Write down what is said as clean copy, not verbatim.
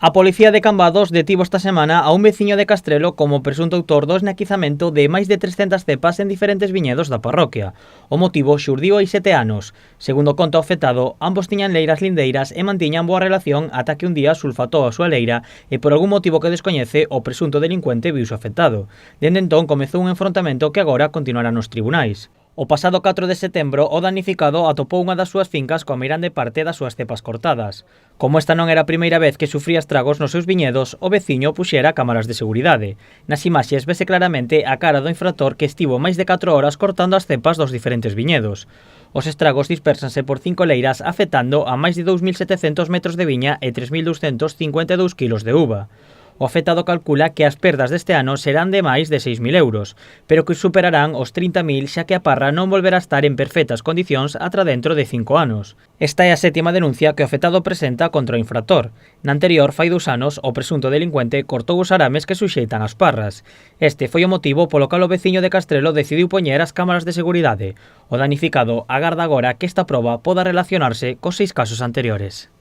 A Policía de Cambados detivo esta semana a un veciño de Castrelo como presunto autor do esnaquizamento de máis de 300 cepas en diferentes viñedos da parroquia. O motivo xurdiu hai 7 anos. Segundo conta o afectado, ambos tiñan leiras lindeiras e mantiñan boa relación ata que un día sulfatou a súa leira e por algún motivo que descoñece o presunto delincuente viuse afectado. Dende entón comezou un enfrontamento que agora continuará nos tribunais. O pasado 4 de setembro, o danificado atopou unha das súas fincas coa meirande parte das súas cepas cortadas. Como esta non era a primeira vez que sufría estragos nos seus viñedos, o veciño puxera cámaras de seguridade. Nas imaxes vese claramente a cara do infractor que estivo máis de 4 horas cortando as cepas dos diferentes viñedos. Os estragos dispérsanse por 5 leiras afectando a máis de 2.700 metros de viña e 3.252 kilos de uva. O afectado calcula que as perdas deste ano serán de máis de 6.000 euros, pero que superarán os 30.000 xa que a parra non volverá a estar en perfectas condicións atra dentro de 5 anos. Esta é a 7ª denuncia que o afectado presenta contra o infractor. Na anterior, fai 2 anos, o presunto delincuente cortou os arames que suxeitan as parras. Este foi o motivo polo cal o veciño de Castrelo decidiu poñer as cámaras de seguridade. O danificado agarda agora que esta proba poda relacionarse cos 6 casos anteriores.